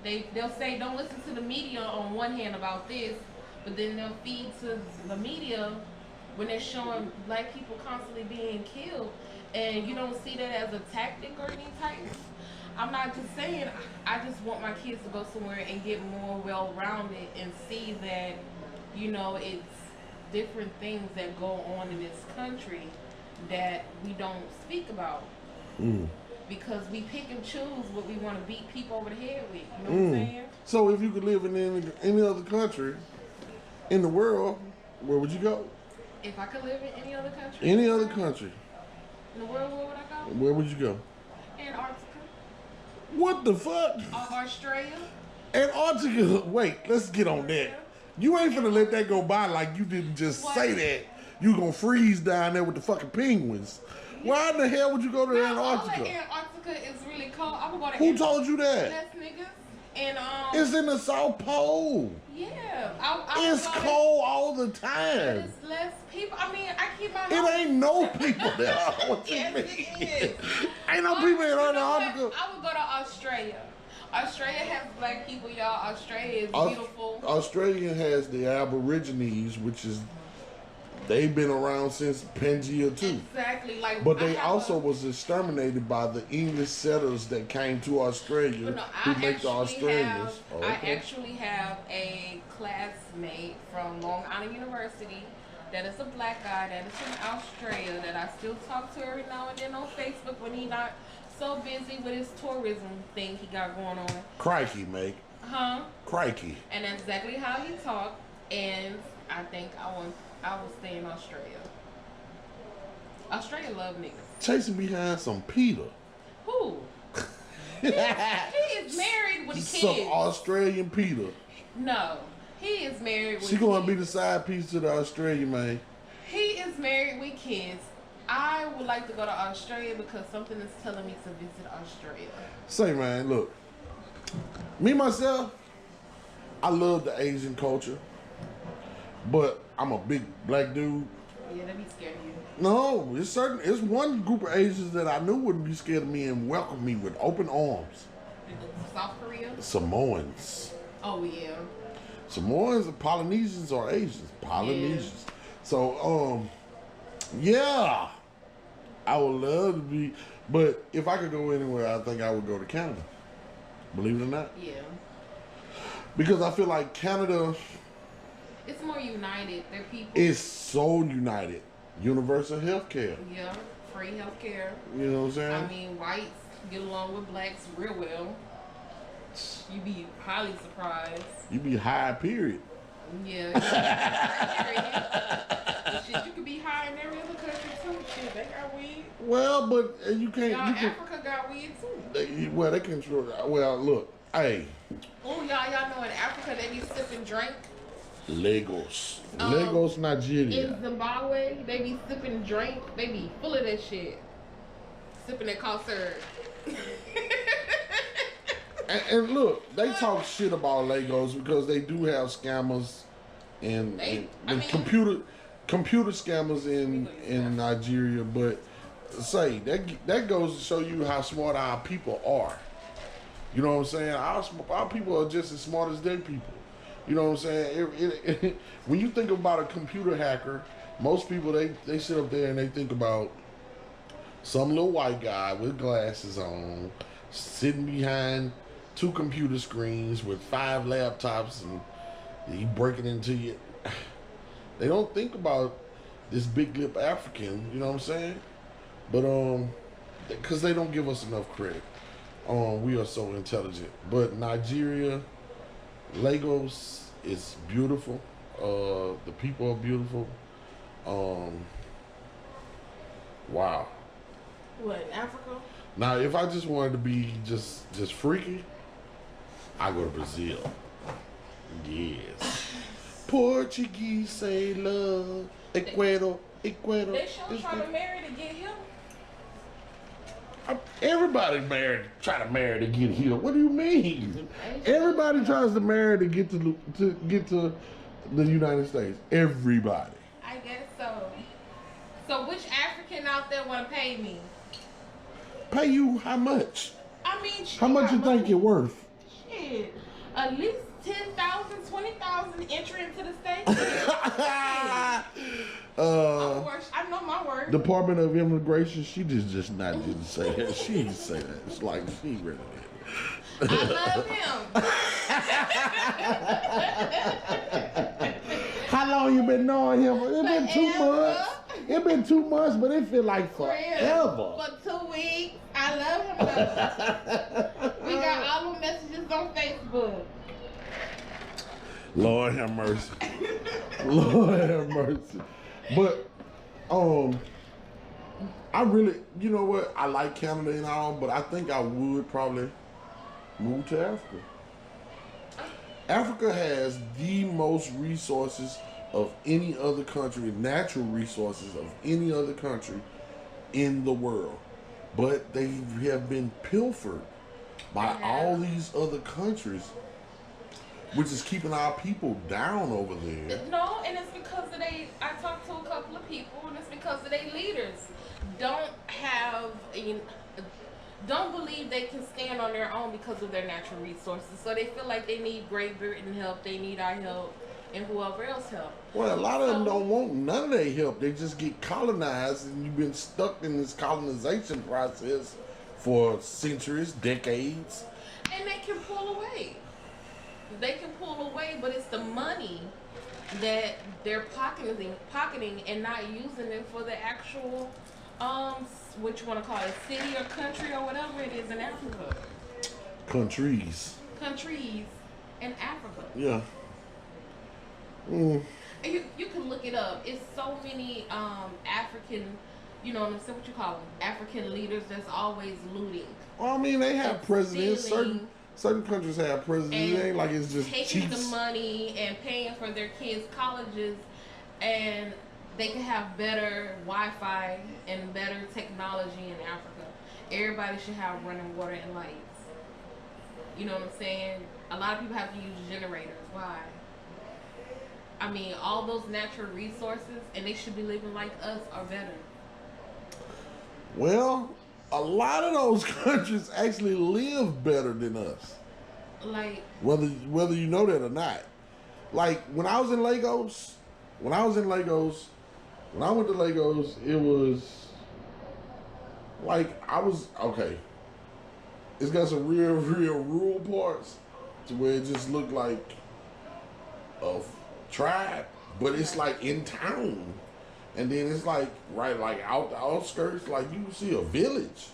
they'll say don't listen to the media on one hand about this, but then they'll feed to the media when they're showing black people constantly being killed, and you don't see that as a tactic or any type. I'm not just saying. I just want my kids to go somewhere and get more well-rounded and see that, it's different things that go on in this country that we don't speak about. Mm. Because we pick and choose what we want to beat people over the head with. You know what I'm saying? So if you could live in any other country in the world, where would you go? If I could live in any other country? Any other country. In the world, where would I go? Where would you go? Antarctica. What the fuck? Australia. Antarctica. Wait, let's get on that. You ain't finna let that go by like you didn't just say that. You gonna freeze down there with the fucking penguins. Why in the hell would you go to Antarctica? Antarctica is really cold. I would go to Who told you that? Less niggas. And it's in the South Pole. Yeah. It's cold all the time. But it's less people. I mean, I keep my It ain't no people there. What you yes, mean? it is. Ain't no people in Antarctica. I would go to Australia. Australia has black people, y'all. Australia is beautiful. Australia has the Aborigines, which is they've been around since Pangea too. Exactly, but they also was exterminated by the English settlers that came to Australia who make the Australians. I actually have a classmate from Long Island University that is a black guy that is in Australia that I still talk to every now and then on Facebook when he not so busy with his tourism thing he got going on. Crikey, mate. Huh? Crikey. And that's exactly how he talked. And I think I will stay in Australia. Australia love niggas. Chasing behind some Peter. Who? he is married with kids. Some Australian Peter. No. He is married with kids. She gonna be the side piece to the Australian man. He is married with kids. I would like to go to Australia because something is telling me to visit Australia. Say, man, look. Me, myself, I love the Asian culture. But I'm a big black dude. Yeah, they be scared of you. No, it's one group of Asians that I knew wouldn't be scared of me and welcome me with open arms. South Korea? Samoans. Oh, yeah. Samoans and Polynesians are Asians. Polynesians. Yeah. So, yeah. I would love to be, but if I could go anywhere, I think I would go to Canada. Believe it or not. Yeah. Because I feel like Canada... It's more united. Their people. It's so united. Universal health care. Yeah, free health care. You know what I'm saying? I mean, whites get along with blacks real well. You'd be highly surprised. You'd be high, period. Yeah. Shit, you could be high in every other country too. Shit, they got weed. Well, but you can't. Africa got weed too. They control. Well, look, hey. Oh, y'all know in Africa they be sipping drink. Lagos, Nigeria. In Zimbabwe, they be sipping drink. They be full of that shit. Sipping that cough syrup. and look, they talk shit about Lagos because they do have scammers and computer scammers in Nigeria. But say that goes to show you how smart our people are. You know what I'm saying? Our people are just as smart as their people. You know what I'm saying? When you think about a computer hacker, most people, they sit up there and they think about some little white guy with glasses on, sitting behind 2 computer screens with 5 laptops, and he breaking into you. They don't think about this big lip African, you know what I'm saying? But because they don't give us enough credit. We are so intelligent. But Nigeria, Lagos is beautiful. The people are beautiful. Wow. What, in Africa? Now, if I just wanted to be just freaky, I go to Brazil. Yes. Portuguese say love. Ecuador. They sure trying to marry to get him. Everybody try to marry to get here. What do you mean? Everybody tries to marry to get to the United States. Everybody. I guess so. So which African out there want to pay me? Pay you how much? I mean, how much you think you're worth? Shit. at least 10,000, 20,000 entry into the state. I know my word. Department of Immigration, she just not didn't say that. She didn't say that. It's like she really did. I love him. How long you been knowing him? It been 2 months. It been 2 months, but it feel like forever. For 2 weeks. I love him though. We got all the messages on Facebook. Lord have mercy. Lord have mercy. But I really, you know what? I like Canada and all, but I think I would probably move to Africa. Africa has the most resources of any other country, natural resources of any other country in the world. But they have been pilfered by all these other countries, which is keeping our people down over there. No, and it's because of I talked to a couple of people, and it's because of their leaders don't believe they can stand on their own because of their natural resources. So they feel like they need Great Britain help, they need our help, and whoever else help. Well, a lot of them don't want none of their help. They just get colonized, and you've been stuck in this colonization process for centuries, decades. And they can pull away. They can pull away, but it's the money that they're pocketing and not using it for the actual, what you want to call it, city or country or whatever it is in Africa. Countries in Africa. Yeah. And you can look it up. It's so many African, you know what I'm saying, what you call them, African leaders that's always looting. Well, I mean, they have presidents. Certain countries have presidents. It ain't like it's just taking cheats. the money and paying for their kids' colleges, and they can have better Wi-Fi and better technology in Africa. Everybody should have running water and lights. You know what I'm saying? A lot of people have to use generators. Why? I mean, all those natural resources, and they should be living like us or better. Well, a lot of those countries actually live better than us. Like whether you know that or not. Like when I was in Lagos, when I went to Lagos, it was like okay. It's got some real rural parts to where it just looked like a tribe, but it's like in town. And then it's like out the outskirts, like you see a village.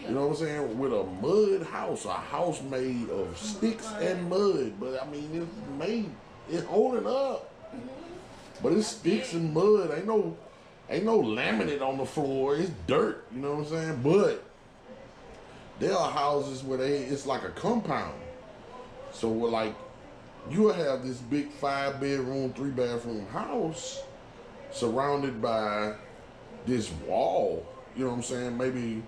You know what I'm saying? With a mud house, a house made of sticks and mud. But I mean, it's holding up. But it's sticks and mud. Ain't no laminate on the floor. It's dirt. You know what I'm saying? But there are houses where it's like a compound. So you'll have this big 5-bedroom, 3-bathroom house surrounded by this wall, you know what I'm saying? Maybe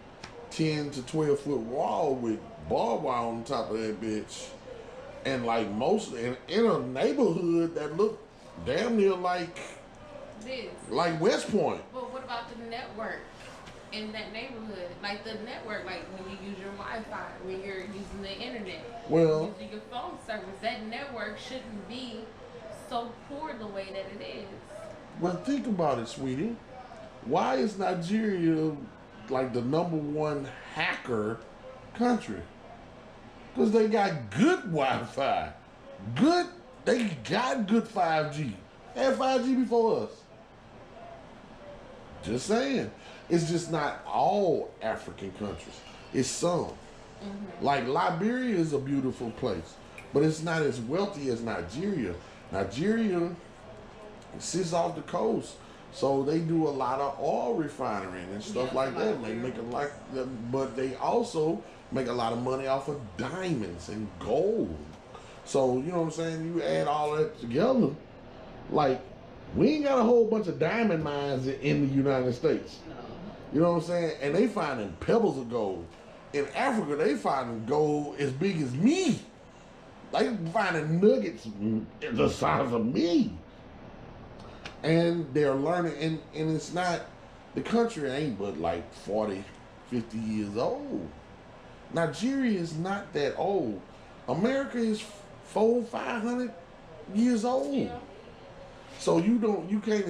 10 to 12 foot wall with barbed wire on top of that bitch. And in a neighborhood that looked damn near like West Point. But what about the network in that neighborhood? Like the network, like when you use your Wi-Fi, when you're using the internet, well, using your phone service, that network shouldn't be so poor the way that it is. Well, think about it, sweetie. Why is Nigeria like the #1 hacker country? Because they got good Wi-Fi. They got good 5G. They had 5G before us. Just saying. It's just not all African countries. It's some. Like Liberia is a beautiful place, but it's not as wealthy as Nigeria. Nigeria sits off the coast, so they do a lot of oil refining and stuff like that. They make but they also make a lot of money off of diamonds and gold. So you know what I'm saying? You add all that together, like we ain't got a whole bunch of diamond mines in the United States. No. You know what I'm saying? And they finding pebbles of gold. In Africa, they finding gold as big as me. They finding nuggets the size of me. And they're learning, and it's not, the country ain't but like 40, 50 years old. Nigeria is not that old. America is 400, 500 years old. Yeah. So you can't